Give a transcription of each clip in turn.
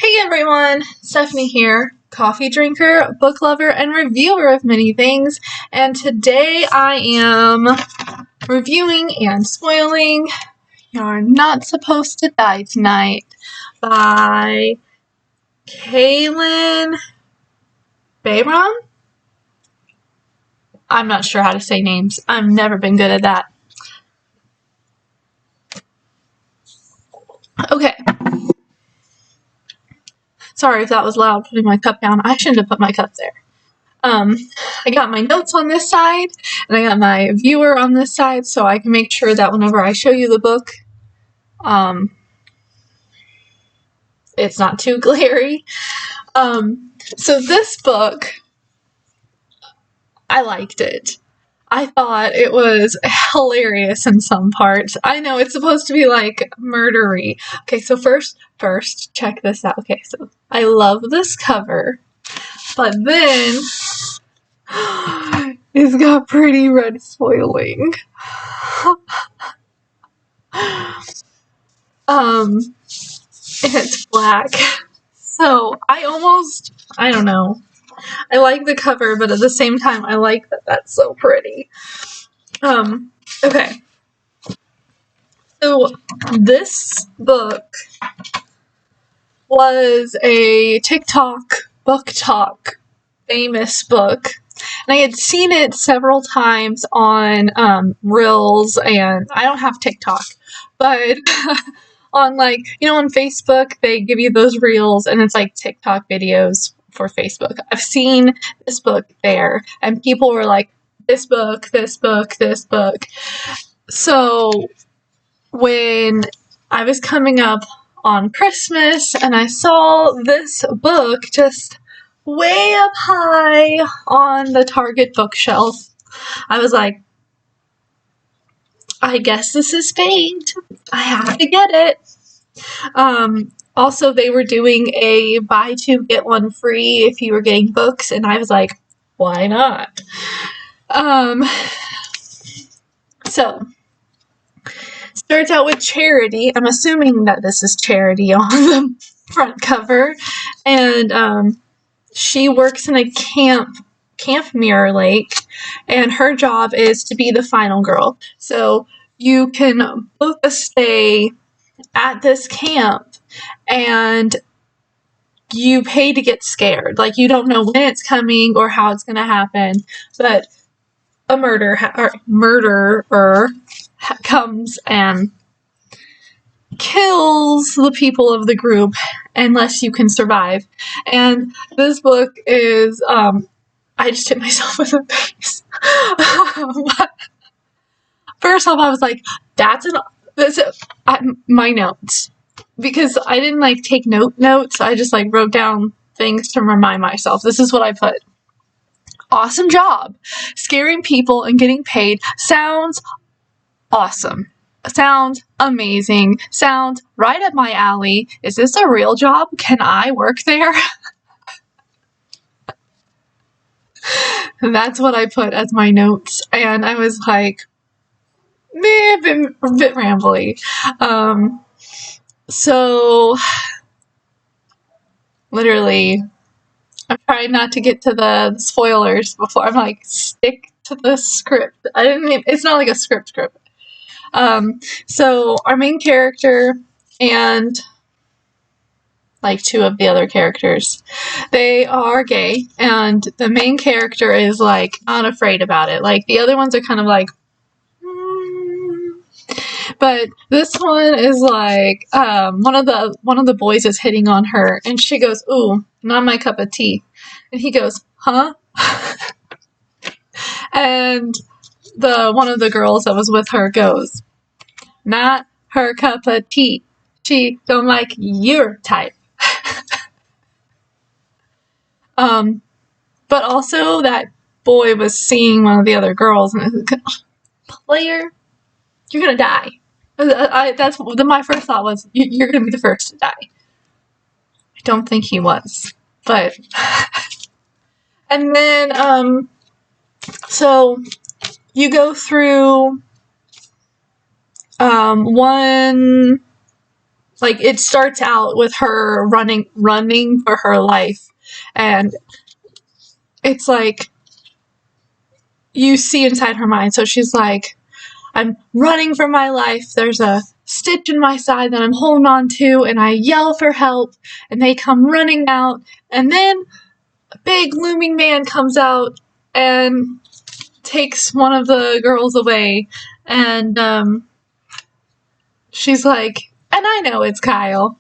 Hey everyone, Stephanie here, coffee drinker, book lover, and reviewer of many things, and today I am reviewing and spoiling You're Not Supposed to Die Tonight by Kalynn Bayron? I'm not sure how to say names. I've never been good at that. Okay. Sorry if that was loud, putting my cup down. I shouldn't have put my cup there. I got my notes on this side, and I got my viewer on this side, so I can make sure that whenever I show you the book, it's not too glary. So this book, I liked it. I thought it was hilarious in some parts. I know it's supposed to be like murdery. Okay, so first, check this out. Okay, so I love this cover, but then it's got pretty red foiling. It's black. So I don't know. I like the cover, but at the same time, I like that that's so pretty. Okay. So this book was a TikTok book talk famous book. And I had seen it several times on Reels, and I don't have TikTok, but on on Facebook, they give you those Reels, and it's like TikTok videos for Facebook. I've seen this book there, and people were like, this book. So when I was coming up on Christmas and I saw this book just way up high on the Target bookshelf, I was like, I guess this is fate. I have to get it. Also, they were doing a buy two, get one free if you were getting books, and I was like, why not? So, starts out with Charity. I'm assuming that this is Charity on the front cover. And she works in a Camp Mirror Lake, and her job is to be the final girl. So you can book a stay at this camp, and you pay to get scared. Like, you don't know when it's coming or how it's going to happen, but a murderer comes and kills the people of the group unless you can survive. And this book is, I just hit myself in the face. First off, I was like, my notes. Because I didn't take notes, I just wrote down things to remind myself. This is what I put. Awesome job. Scaring people and getting paid sounds awesome. Sounds amazing. Sounds right up my alley. Is this a real job? Can I work there? That's what I put as my notes. And I was like, a bit rambly. So, literally, I'm trying not to get to the spoilers before I'm like, stick to the script. It's not like a script. So our main character and two of the other characters, they are gay, and the main character is not afraid about it. The other ones are kind of but this one is one of the boys is hitting on her, and she goes, "Ooh, not my cup of tea," and he goes, "Huh?" And one of the girls that was with her goes, "Not her cup of tea. She don't like your type." But also that boy was seeing one of the other girls, and was like, "Player, you're gonna die." My first thought was, you're gonna be the first to die. I don't think he was, but and then so you go through one Like, it starts out with her running for her life. And it's like, you see inside her mind. So she's like, I'm running for my life. There's a stitch in my side that I'm holding on to, and I yell for help, and they come running out. And then a big looming man comes out and takes one of the girls away. And she's like, and I know it's Kyle.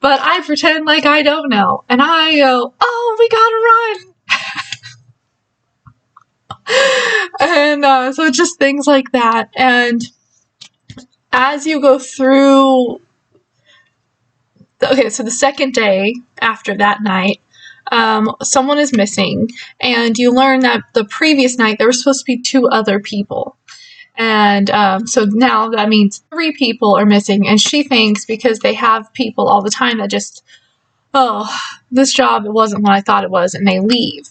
But I pretend like I don't know. And I go, oh, we gotta run. And so just things like that. And as you go through, so the second day after that night, someone is missing, and you learn that the previous night there were supposed to be 2 other people. And so now that means 3 people are missing, and she thinks because they have people all the time that just, oh, this job, it wasn't what I thought it was, and they leave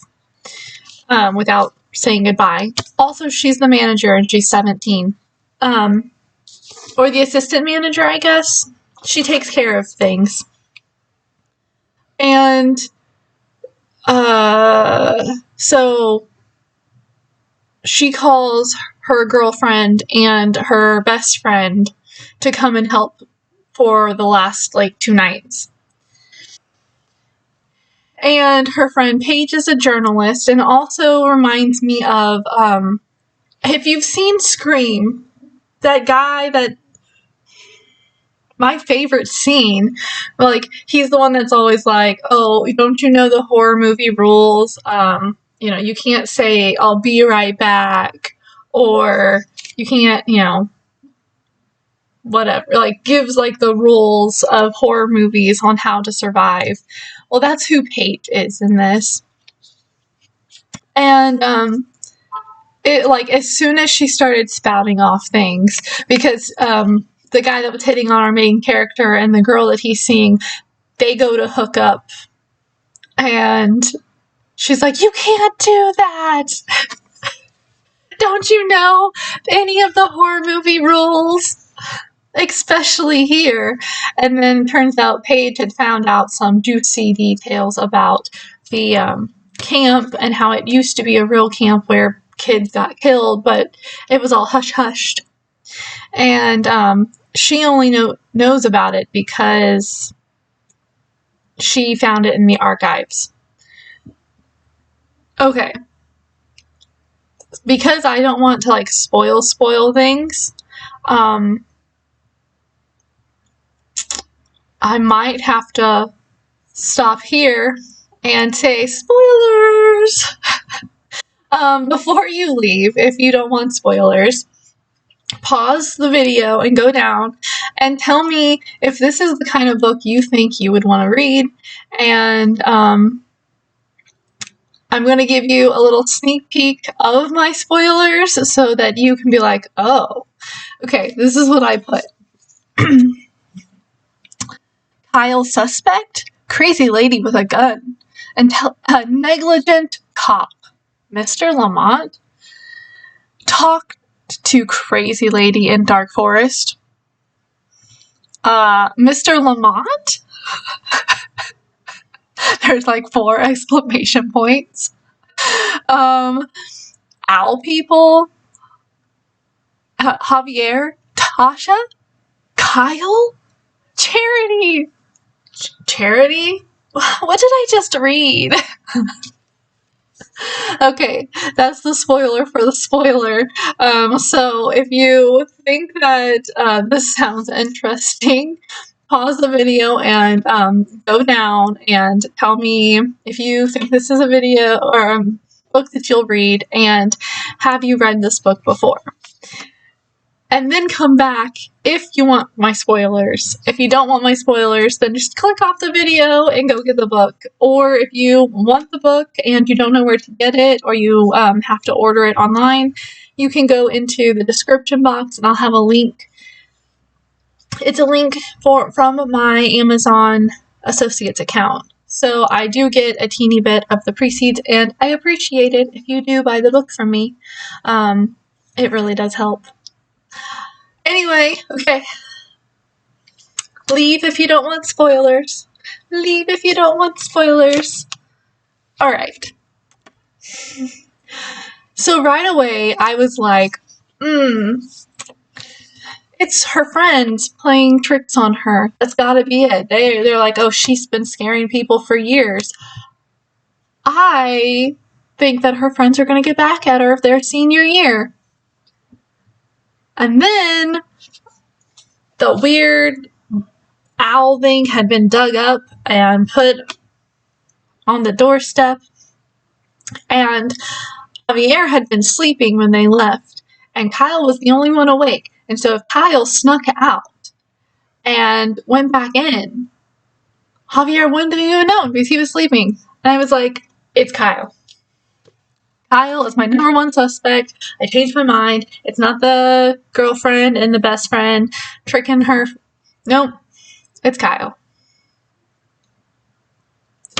without saying goodbye. Also, she's the manager, and she's 17. Or the assistant manager, I guess. She takes care of things. And so she calls her girlfriend and her best friend to come and help for the last, 2 nights. And her friend Paige is a journalist, and also reminds me of, if you've seen Scream, that guy that, my favorite scene, he's the one that's always like, oh, don't you know the horror movie rules? You can't say, I'll be right back, or you can't, whatever, gives, the rules of horror movies on how to survive. Well, that's who Paige is in this. And, as soon as she started spouting off things, because, the guy that was hitting on our main character and the girl that he's seeing, they go to hook up. And she's like, you can't do that! Don't you know any of the horror movie rules? Especially here. And then turns out Paige had found out some juicy details about the camp and how it used to be a real camp where kids got killed, but it was all hush-hushed. And she only knows about it because she found it in the archives. Okay. Because I don't want to spoil things, I might have to stop here and say spoilers. Before you leave, if you don't want spoilers, pause the video and go down and tell me if this is the kind of book you think you would want to read. And I'm going to give you a little sneak peek of my spoilers so that you can be like, oh, okay, this is what I put. Kyle suspect, crazy lady with a gun, and a negligent cop. Mr. Lamont talked to crazy lady in Dark Forest. Mr. Lamont? There's 4 exclamation points. Owl people? Javier? Tasha? Kyle? Charity? Charity? What did I just read? Okay, that's the spoiler for the spoiler. So if you think that this sounds interesting, pause the video and go down and tell me if you think this is a video or a book that you'll read, and have you read this book before? And then come back if you want my spoilers. If you don't want my spoilers, then just click off the video and go get the book. Or if you want the book and you don't know where to get it, or you have to order it online, you can go into the description box and I'll have a link. It's a link from my Amazon Associates account. So I do get a teeny bit of the proceeds, and I appreciate it if you do buy the book from me. It really does help. Anyway, okay. Leave if you don't want spoilers. Leave if you don't want spoilers. Alright. So right away, I was like, it's her friends playing tricks on her. That's gotta be it. They're like, oh, she's been scaring people for years. I think that her friends are gonna get back at her if their senior year. And then the weird owl thing had been dug up and put on the doorstep. And Javier had been sleeping when they left. And Kyle was the only one awake. And so if Kyle snuck out and went back in, Javier wouldn't have even known because he was sleeping. And I was like, it's Kyle. Kyle is my number one suspect. I changed my mind. It's not the girlfriend and the best friend tricking her. Nope. It's Kyle.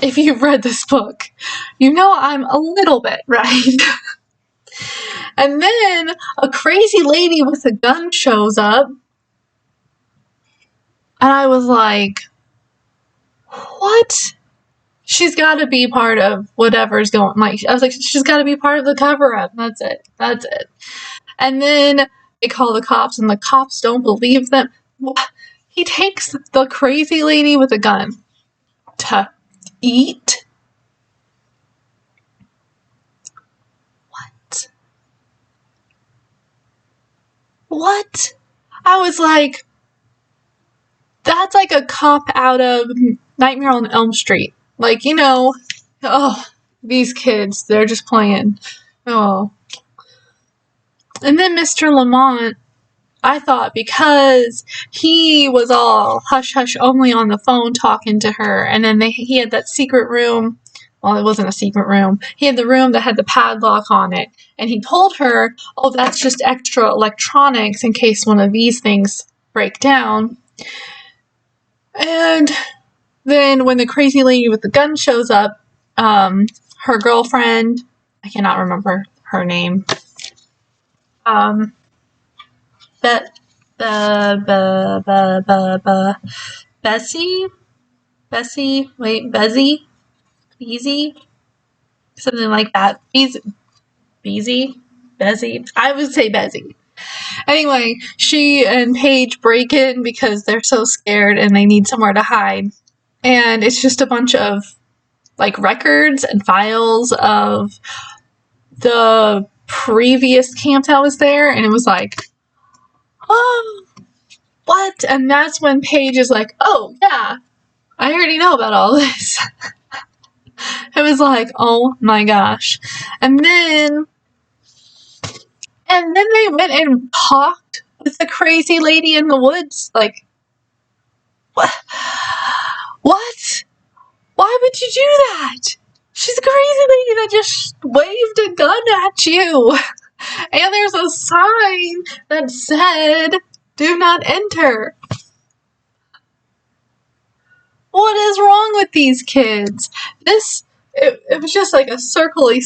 If you've read this book, you know I'm a little bit right. And then a crazy lady with a gun shows up. And I was like, what? She's got to be part of whatever's going. Like, I was like, she's got to be part of the cover-up. That's it. That's it. And then they call the cops, and the cops don't believe them. He takes the crazy lady with a gun to eat. What? I was like, that's like a cop out of Nightmare on Elm Street. Like, you know, oh, these kids, they're just playing. Oh. And then Mr. Lamont, I thought because he was all hush-hush only on the phone talking to her, and then he had that secret room. Well, it wasn't a secret room. He had the room that had the padlock on it. And he told her, oh, that's just extra electronics in case one of these things break down. And then when the crazy lady with the gun shows up, her girlfriend, I cannot remember her name, Beezy? Something like that. Bezzy? I would say Bezzy. Anyway, she and Paige break in because they're so scared and they need somewhere to hide. And it's just a bunch of, like, records and files of the previous camp that was there. And it was like, oh, what? And that's when Paige is like, oh, yeah, I already know about all this. It was like, oh my gosh. And then they went and talked with the crazy lady in the woods. Like, what? What? Why would you do that? She's a crazy lady that just waved a gun at you. And there's a sign that said, do not enter. What is wrong with these kids? It was just like a circly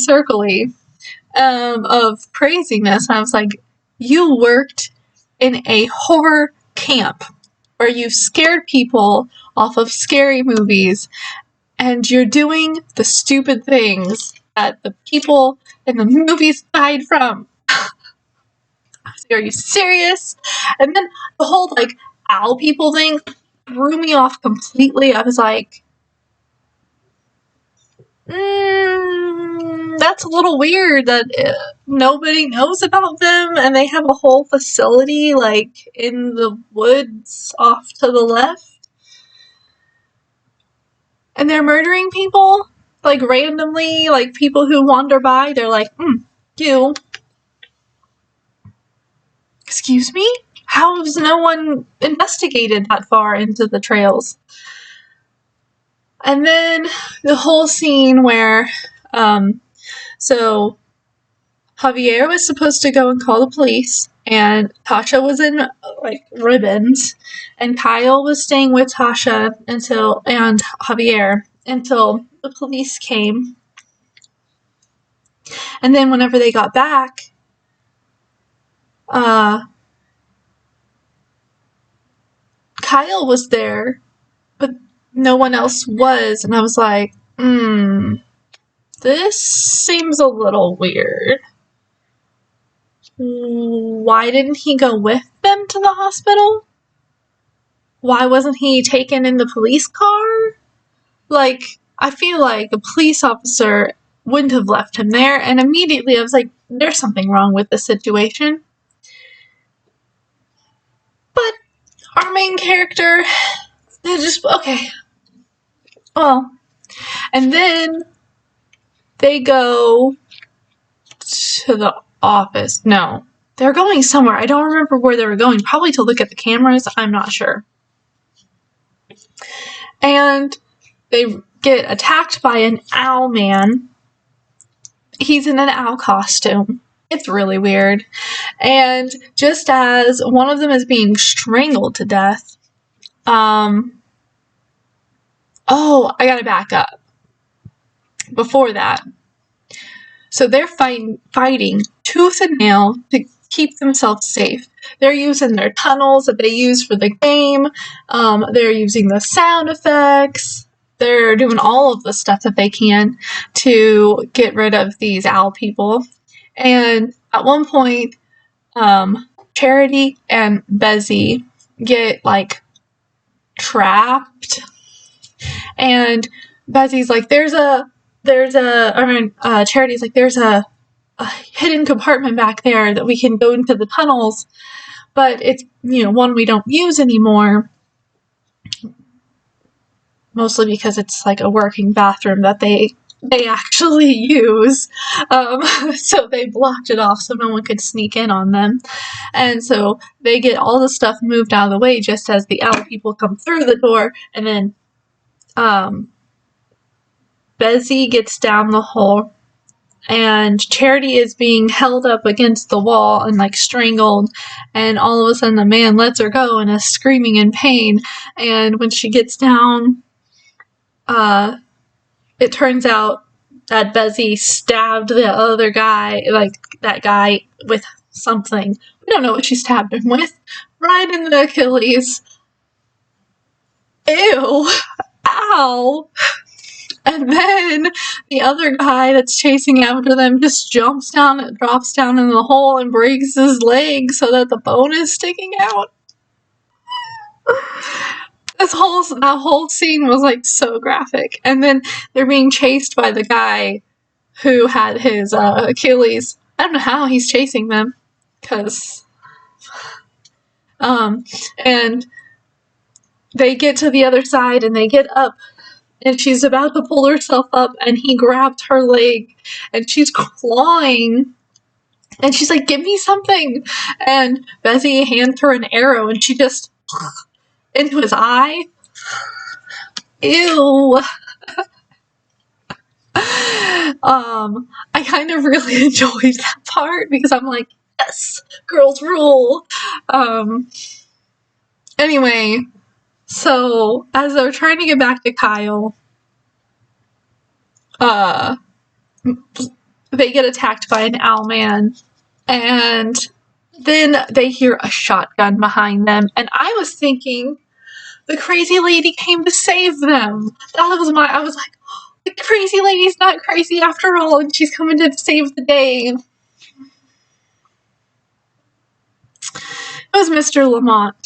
of craziness. And I was like, you worked in a horror camp where you scared people off of scary movies, and you're doing the stupid things that the people in the movies died from. Are you serious? And then the whole, like, owl people thing threw me off completely. I was like, that's a little weird that nobody knows about them, and they have a whole facility, like, in the woods off to the left. And they're murdering people, like, randomly, like, people who wander by. They're like, you. Excuse me? How has no one investigated that far into the trails? And then the whole scene where, so Javier was supposed to go and call the police, and Tasha was in, like, ribbons, and Kyle was staying with Tasha and Javier until the police came. And then whenever they got back, Kyle was there, but no one else was, and I was like, this seems a little weird. Why didn't he go with them to the hospital? Why wasn't he taken in the police car? Like, I feel like a police officer wouldn't have left him there, and immediately I was like, there's something wrong with the situation. But our main character, they just, okay. Well, and then they go to the office. No, they're going somewhere. I don't remember where they were going. Probably to look at the cameras. I'm not sure. And they get attacked by an owl man. He's in an owl costume. It's really weird. And just as one of them is being strangled to death, I gotta back up. Before that, so they're fighting tooth and nail to keep themselves safe. They're using their tunnels that they use for the game. They're using the sound effects. They're doing all of the stuff that they can to get rid of these owl people. And at one point, Charity and Bezzy get, like, trapped. And Bezzy's like, Charity's like, there's a hidden compartment back there that we can go into the tunnels, but it's, one we don't use anymore. Mostly because it's like a working bathroom that they actually use. So they blocked it off so no one could sneak in on them. And so they get all the stuff moved out of the way just as the owl people come through the door, and then Bezzy gets down the hole, and Charity is being held up against the wall and, like, strangled, and all of a sudden the man lets her go and is screaming in pain, and when she gets down, it turns out that Bezzy stabbed the other guy, like, that guy with something. We don't know what she stabbed him with. Right in the Achilles. Ew. Ow. And then the other guy that's chasing after them just drops down in the hole and breaks his leg so that the bone is sticking out. That whole scene was, like, so graphic. And then they're being chased by the guy who had his Achilles. I don't know how he's chasing them, because and they get to the other side and they get up. And she's about to pull herself up, and he grabbed her leg, and she's clawing, and she's like, give me something, and Bezzy hands her an arrow, and she just, into his eye. Ew. I kind of really enjoyed that part, because I'm like, yes, girls rule. Anyway, so, as they're trying to get back to Kyle, they get attacked by an owl man, and then they hear a shotgun behind them, and I was thinking the crazy lady came to save them. I was like, oh, the crazy lady's not crazy after all, and she's coming to save the day. It was Mr. Lamont.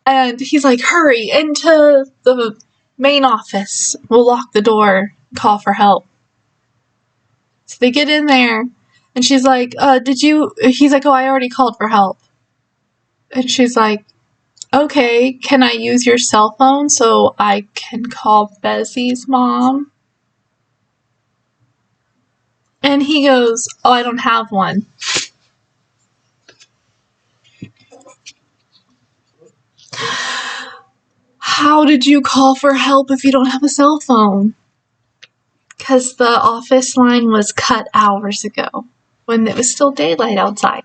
And he's like, hurry, into the main office. We'll lock the door, call for help. So they get in there, and she's like, he's like, oh, I already called for help. And she's like, okay, can I use your cell phone so I can call Bezzy's mom? And he goes, oh, I don't have one. How did you call for help if you don't have a cell phone? Because the office line was cut hours ago, when it was still daylight outside.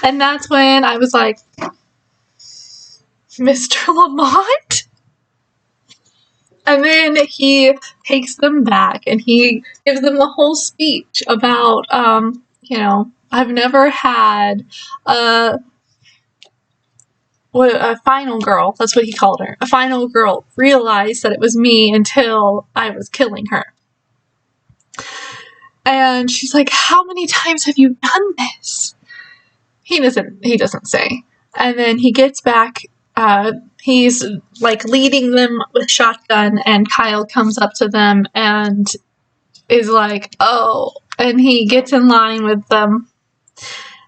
And that's when I was like, Mr. Lamont? And then he takes them back, and he gives them the whole speech about, I've never had a a final girl, that's what he called her, a final girl realized that it was me until I was killing her. And she's like, how many times have you done this? He doesn't say. And then he gets back, he's like leading them with shotgun, and Kyle comes up to them and is like, oh, and he gets in line with them.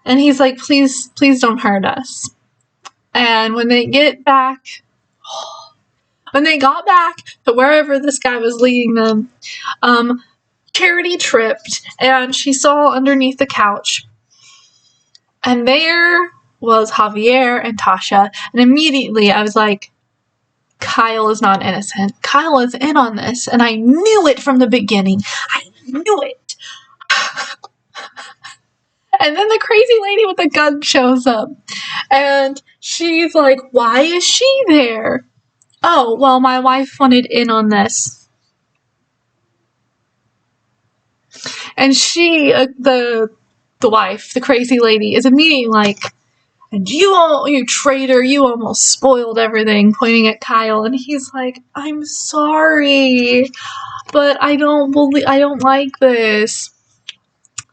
And he's like, please don't hurt us. And when they got back to wherever this guy was leading them, Charity tripped, and she saw underneath the couch, and there was Javier and Tasha, and immediately I was like, Kyle is not innocent. Kyle is in on this, and I knew it from the beginning. I knew it. And then the crazy lady with the gun shows up, and she's like, why is she there? Oh, well, my wife wanted in on this. And she, the wife, the crazy lady, is immediately like, and you traitor, you almost spoiled everything, pointing at Kyle. And he's like, I'm sorry, but I don't like this.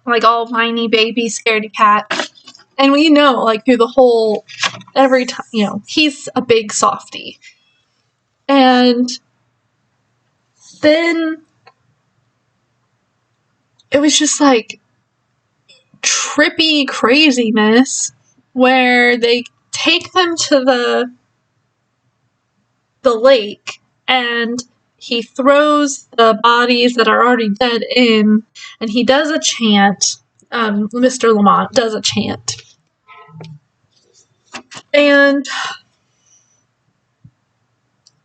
Like, all whiny baby scaredy cat. And we know, like, through the whole, every time, he's a big softie. And then it was just like trippy craziness where they take them to the lake, and he throws the bodies that are already dead in, and he does a chant. Mr. Lamont does a chant. And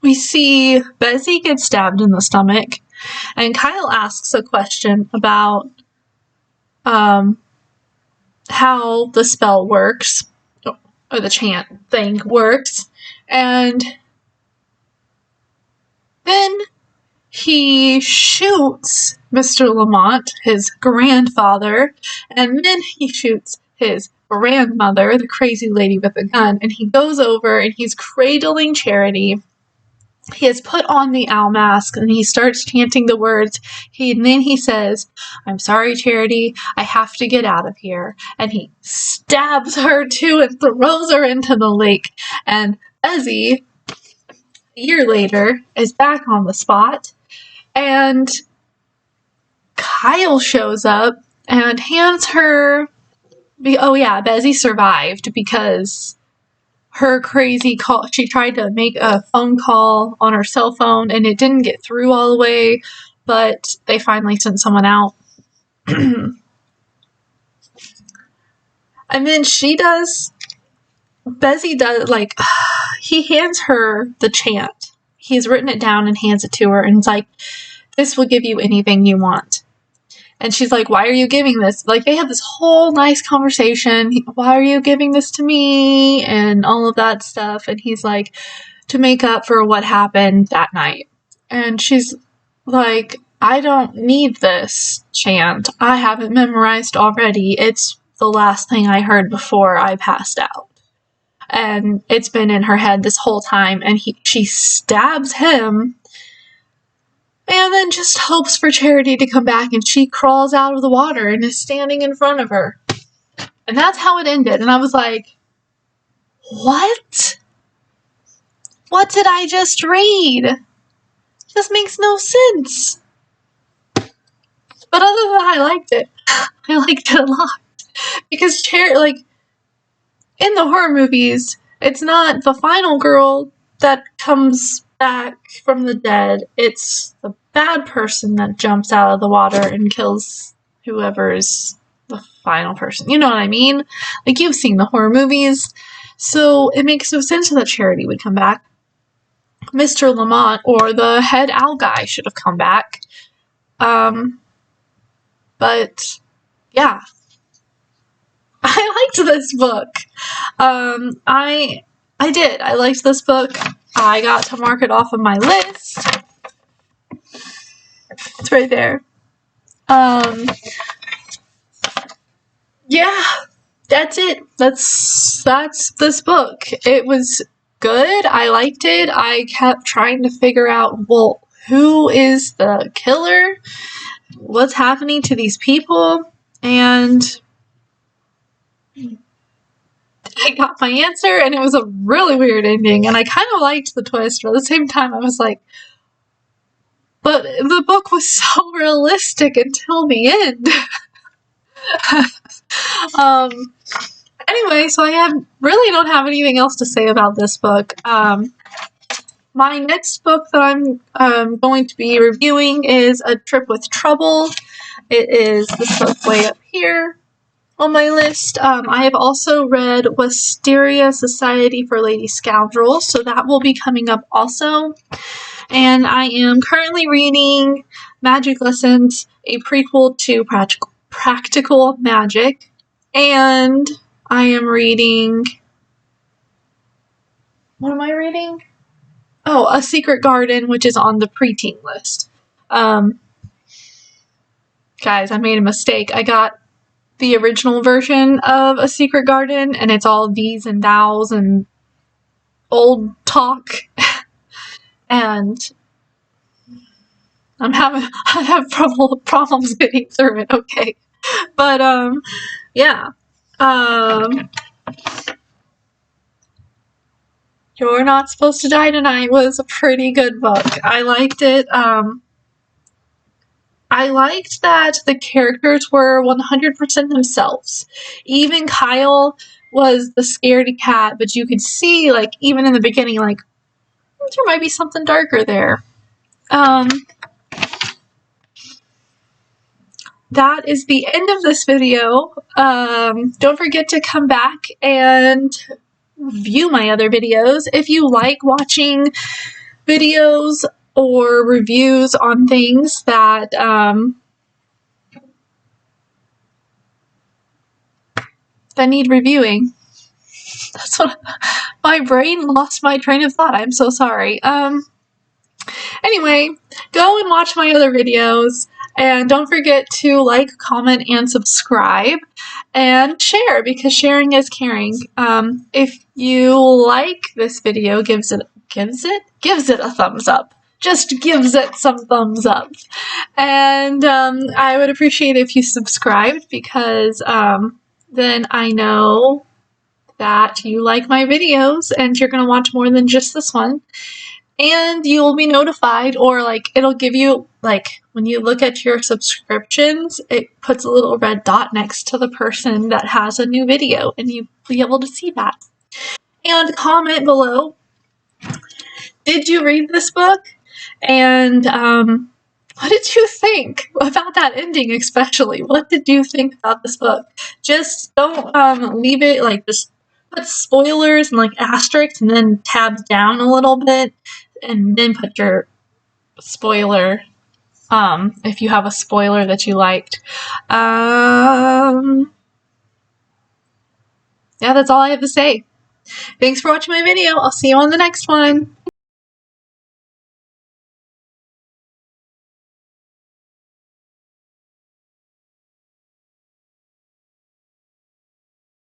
we see Bessie get stabbed in the stomach, and Kyle asks a question about how the spell works, or the chant thing works, and then he shoots Mr. Lamont, his grandfather, and then he shoots his grandmother, the crazy lady with the gun, and he goes over and he's cradling Charity. He has put on the owl mask, and he starts chanting the words. And then he says, I'm sorry, Charity, I have to get out of here. And he stabs her too and throws her into the lake. And Bessie, a year later, is back on the spot. And Kyle shows up and hands her... Oh yeah, Bessie survived because her crazy call, she tried to make a phone call on her cell phone and it didn't get through all the way, but they finally sent someone out. And then Bessie does, like, he hands her the chant. He's written it down and hands it to her, and it's like, this will give you anything you want. And she's like, why are you giving this? Like, they have this whole nice conversation. Why are you giving this to me? And all of that stuff. And he's like, to make up for what happened that night. And she's like, I don't need this chant. I have it memorized already. It's the last thing I heard before I passed out. And it's been in her head this whole time. And she stabs him. And then just hopes for Charity to come back, and she crawls out of the water and is standing in front of her. And that's how it ended. And I was like, what? What did I just read? This makes no sense. But other than that, I liked it. I liked it a lot. Because in the horror movies, it's not the final girl that comes back from the dead. It's the bad person that jumps out of the water and kills whoever's the final person. You know what I mean? Like, you've seen the horror movies. So it makes no sense that Charity would come back. Mr. Lamont or the head owl guy should have come back. But yeah. I liked this book. I did. I liked this book. I got to mark it off of my list. It's right there. Yeah. that's it. That's this book. It was good. I liked it. I kept trying to figure out, well, who is the killer? What's happening to these people? And I got my answer, and it was a really weird ending, and I kind of liked the twist, but at the same time I was like, but the book was so realistic until the end. Anyway, so I really don't have anything else to say about this book. My next book that I'm going to be reviewing is A Trip with Trouble. It is this book way up here on my list. I have also read Wisteria Society for Lady Scoundrels, so that will be coming up also. And I am currently reading Magic Lessons, a prequel to Practical Magic. And I am reading... What am I reading? Oh, A Secret Garden, which is on the preteen list. Guys, I made a mistake. I got the original version of A Secret Garden, and it's all these and thous and old talk. And I have problems getting through it, okay. But, yeah. You're Not Supposed to Die Tonight was a pretty good book. I liked it. I liked that the characters were 100% themselves. Even Kyle was the scaredy cat, but you could see, like, even in the beginning, like, there might be something darker there. That is the end of this video. Don't forget to come back and view my other videos. If you like watching videos or reviews on things that that need reviewing. That's what my brain lost my train of thought. I'm so sorry. Anyway, go and watch my other videos, and don't forget to like, comment, and subscribe, and share, because sharing is caring. If you like this video, gives it a thumbs up. Just gives it some thumbs up. And I would appreciate it if you subscribed, because then I know that you like my videos and you're going to watch more than just this one. And you'll be notified, or like it'll give you, like, when you look at your subscriptions, it puts a little red dot next to the person that has a new video, and you'll be able to see that. And comment below, did you read this book? And what did you think about that ending, especially? What did you think about this book? Just don't leave it, like, just put spoilers and, like, asterisks and then tabs down a little bit, and then put your spoiler, if you have a spoiler that you liked. Yeah, that's all I have to say. Thanks for watching my video. I'll see you on the next one.